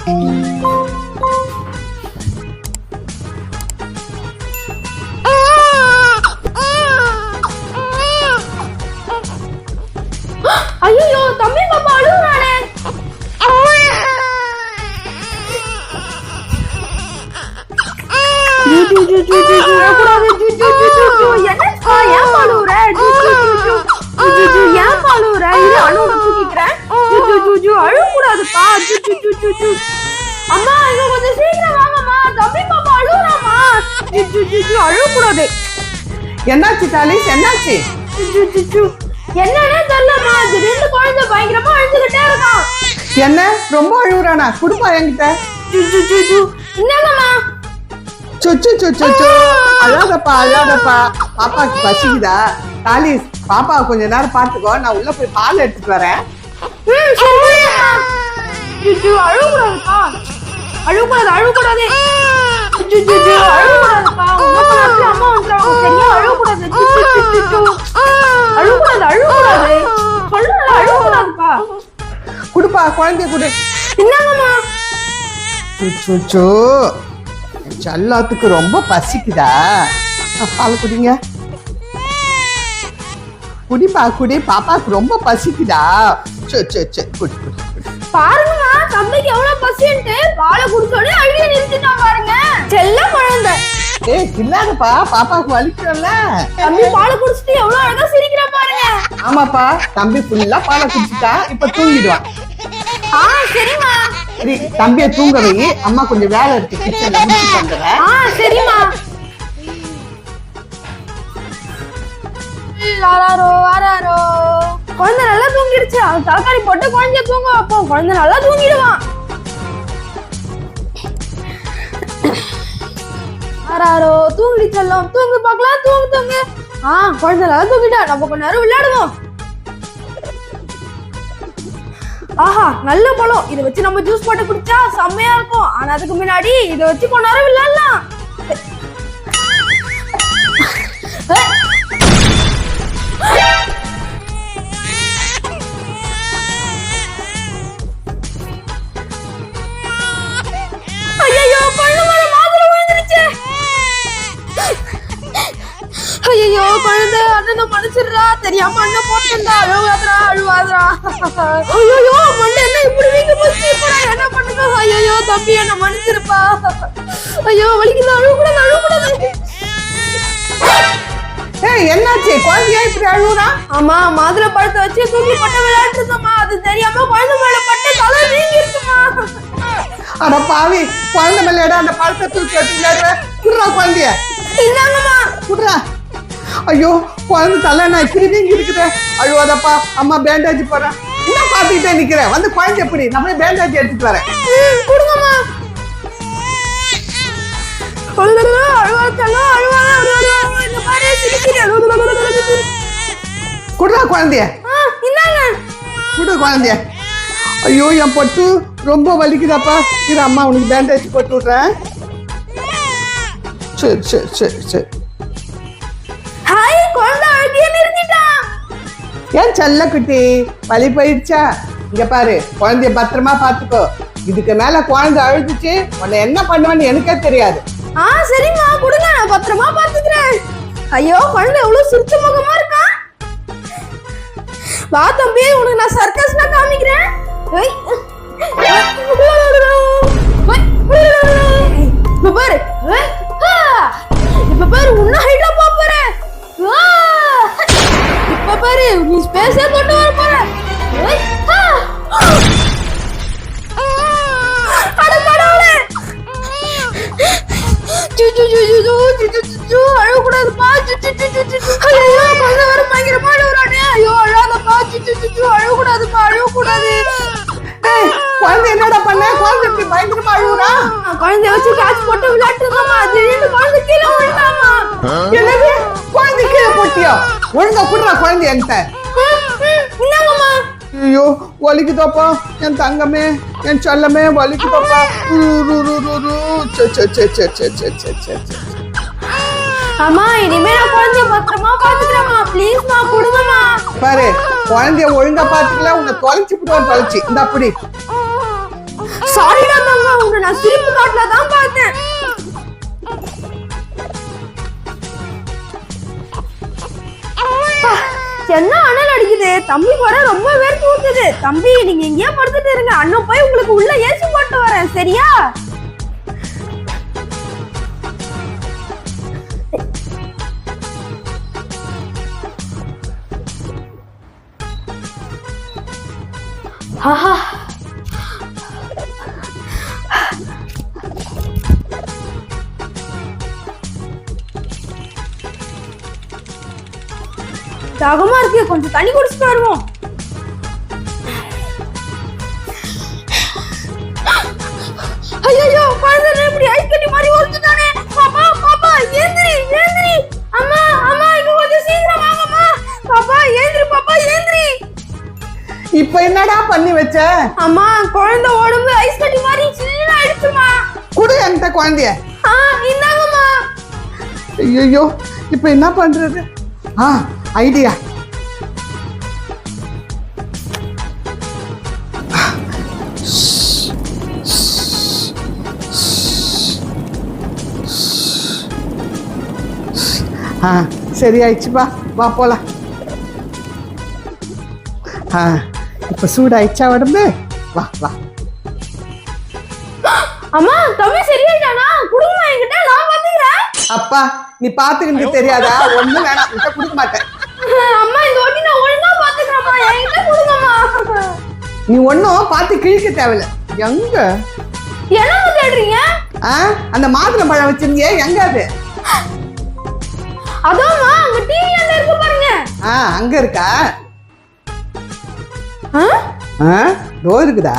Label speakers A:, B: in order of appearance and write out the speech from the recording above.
A: ஐயோ தம்பி பாப்பா அழுகுறானே. அழுகக்கூடாதுப்பா. அம்மா இங்க கொஞ்சம் சீக்கிரம் வாங்கம்மா, தம்பி பாப்பா அழுகுறாமா. அழுகக்கூடாது.
B: என்னாச்சு தாலிஸ், என்னாச்சு?
A: என்னன்னே தெரியலம்மா, திடீர்னு குழந்தை பயங்கரமா அழுதுகிட்டே இருக்கான்.
B: என்ன ரொம்ப அழுகுறானா? குடுப்பா என்கிட்ட.
A: என்னங்கம்மா?
B: அழாதப்பா அழாதப்பா. பாப்பாக்கு பசிக்குதா? தாலிஸ் பாப்பா கொஞ்ச நேரம் பாத்துக்கோ, நான் உள்ள போய் பால் எடுத்துட்டு வரேன்.
A: அழுகக்கூடாதுப்பா, அழுகக்கூடாது, அழுகக்கூடாது, அழுகக்கூடாதுப்பா. அம்மா வந்துடுறாங்க, சரியா? அழுகக்கூடாது, அழுகக்கூடாது, அழுகக்கூடாது, சொல்லுங்க, அழுகக்கூடாதுப்பா.
B: குடுப்பா குழந்தைய குடு.
A: என்னங்கம்மா?
B: எல்லாத்துக்கும் ரொம்ப பசிக்குதா? பால் குடிங்க. குடிப்பா குடி, பாப்பாக்கு ரொம்ப பசிக்குதா? குடி.
A: பாருங்கம்மா, தம்பிக்கு எவ்வளவு பசின்ட்டு பாலை குடிச்சோடனே அழுகி நிறுத்திட்டான் பாருங்க. செல்ல குழந்தை.
B: ஏய் இல்லாதப்பா, பாப்பாக்கு வலிக்கும்ல.
A: தம்பி பாலை குடிச்சிட்டு எவ்வளவு அழகா சிரிக்கிறா பாருங்க.
B: ஆமாப்பா, தம்பி ஃபுல்லா பாலை குடிச்சிட்டா, இப்ப தூங்கிடுவான்.
A: சரிம்மா.
B: சரி, தம்பிய தூங்க வை, அம்மா கொஞ்சம் வேலை இருக்கு கிச்சன்ல, முடிச்சுட்டு வந்துடுறேன்.
A: சரிம்மா. ஆராரோ குழந்தை நல்லா தூங்கிடுச்சு. அது தலக்காணி போட்டு குழந்தைய தூங்க வைப்போம், குழந்தை நல்லா தூங்கிடுவான். ஆராரோ தூங்கிடுச்செல்லாம், தூங்கு பார்க்கலாம், தூங்கு. குழந்தை நல்லா தூங்கிட்டா, நம்ம கொஞ்ச நேரம் விளையாடுவோம். ஆஹா நல்ல பழம், இதை வச்சு நம்ம ஜூஸ் போட்டு குடிச்சா செம்மையா இருக்கும். ஆனா அதுக்கு முன்னாடி இதை வச்சு கொஞ்ச நேரம் விளையாடலாம். ஐயோ குழந்தை மாதிரி விழுந்துருச்சு. ஐயோ குழந்தை அண்ணனை மன்னிச்சிடுறா, தெரியாம அண்ணன் போட்டுருந்தா. அழுவாதரா. ஐயோ மண்ணு என்ன இப்படி வீங்க போச்சு, என்ன பண்ணுங்க? ஐயோ தம்பி என்ன மன்னிச்சிருப்பா. ஐயோ வலிக்குது, அழுகக்கூடாது.
B: என்னாச்சு? குழந்தையா இப்படி அழுகுறா?
A: ஆமா, மாதுளை பழத்தை வச்சு தூக்கி போட்டு விளையாட்டு இருக்கமா, அது தெரியாம குழந்தை மேல பட்டு தலை வீங்கி இருக்குமா.
B: அட பாவி, குழந்தை மேல அந்த பழத்தை தூக்கி வச்சு விளையாடுற. குடுறா குழந்தைய.
A: இந்தாங்கம்மா.
B: குடுறா. ஐயோ குழந்தை தலை நான் இப்படி வீங்கி இருக்குது. அழுவாதப்பா, அம்மா பேண்டேஜ் போடுறேன். என்ன பாத்துக்கிட்டே நிக்கிறேன், வந்து குழந்தை எப்படி? நம்ம பேண்டேஜ் எடுத்துட்டு வரேன்.
A: கொடுங்கம்மா.
B: குடுறா குழந்தைய. குடு குழந்தைய. ஐயோ என் பொட்டு ரொம்ப வலிக்குதாப்பா. இரு அம்மா உனக்கு பேண்டேஜ் போட்டு விடுறேன். சரி.
A: ஹாய், குழந்தை அழுகிய நிறுத்திட்டான்.
B: ஏன் செல்ல குட்டி, வலி போயிடுச்சா? இங்க பாரு, குழந்தைய பத்திரமா பாத்துக்கோ. இதுக்கு மேல குழந்தை அழுதுச்சு, உன்னை என்ன பண்ணுவேன்னு எனக்கே தெரியாது.
A: சரிம்மா, கொடுங்க, நான் பத்திரமா பாத்துக்கிறேன். ஐயோ குழந்தை எவ்வளவு சிரிச்ச முகமா இருக்கா. வா தம்பி, உனக்கு நான் சர்க்கஸ்ல காமிக்கிறேன். இப்ப பாரு உன்ன ஹைட்ல போறேன். இப்ப பாரு நீ ஸ்பேஸே கொண்டு வர போற. அட கடவுளே. அழக்கூடாதுப்பா. ஐயோ குழந்தை வர பயங்கரமா அழுகுறானே. ஐயோ அழாதப்பா. அழக்கூடாதுப்பா, அழக்கூடாது.
B: குழந்தை என்னடா பண்ண? குழந்தை இப்படி பயங்கரமா அழுகுறா.
A: குழந்தைய வச்சு கேட்ச் போட்டு விளையாட்டுதாம்மா, திடீர்னு குழந்தை கீழே விழுந்தாமா.
B: என்னது? குழந்தை கீழே போட்டியோ? ஒழுங்கா குடுறா குழந்தை என்கிட்ட.
A: என்னங்கம்மா?
B: ஐயோ வலிக்குதாப்பா, என் தங்கமே, என் செல்லமே வலிக்குதாப்பா.
A: அம்மா இனிமே நான் குழந்தைய பத்திரமா பாத்துக்கிறேம்மா, ப்ளீஸ்மா கொடுங்கம்மா.
B: பாரு, குழந்தைய ஒழுங்கா பாத்துக்கல, உன்னை தொலைச்சு விடுவான். தொலைச்சு இந்த அப்படி.
A: சாரிடா மாமா. நான் சிரிப்பு காட்டுல தான் பார்த்தேன். என்ன அனல் அடிக்குது, தம்பி கூட ரொம்ப வேர்த்து ஊத்துது. தம்பி நீங்க எங்கேயா படுத்துட்டு இருங்க, அண்ணன் போய் உங்களுக்கு உள்ள ஏசி போட்டு வரேன், சரியா? ஆஹா, தாகமா இருக்கு, கொஞ்சம் தண்ணி குடிச்சிட்டு வருவோம். ஐயோ, குழந்தை இப்படி ஐஸ் கட்டி மாதிரி ஓடுதுதானே. பாப்பா பாப்பா ஏந்திரி ஏந்திரி. அம்மா அம்மா இங்க கொஞ்சம் சீக்கிரம் வாங்கம்மா. பாப்பா ஏந்திரி, பாப்பா ஏந்திரி.
B: இப்ப என்னடா பண்ணி வச்ச?
A: அம்மா குழந்தை உடம்பு ஐஸ் கட்டி மாதிரி சில்லுன்னு ஆயிடுச்சுமா.
B: குடு என்கிட்ட குழந்தைய.
A: இந்தாங்கம்மா.
B: ஐயோ, இப்ப என்ன பண்றது? ஐடியா. சரி ஆயிடுச்சுப்பா, வா போலாம். இப்ப சூடாயிடுச்சா உடம்பு? வா வா.
A: அம்மா தம்பி சரியாயிட்டானா? குடுங்க என்கிட்ட, நான் பாத்துக்கிறேன்.
B: அப்பா நீ பாத்துக்கிட்டு தெரியாதா? ஒண்ணும் வேணாம், கிட்ட கொடுக்க மாட்டேன்.
A: அம்மா இந்த வாட்டி நான் ஒழுங்கா பாத்துக்கிறேன்மா, என்கிட்ட கொடுங்கம்மா.
B: நீ ஒன்னும் பார்த்து கிழிக்க தேவையில்ல. எங்க
A: என்ன தேடுறீங்க?
B: அந்த மாதுளை பழம் வச்சிருந்தியே, எங்க அது?
A: அதாம்மா அங்க டிவில இருக்கு பாருங்க.
B: அங்க இருக்கா? டோர் இருக்குதா?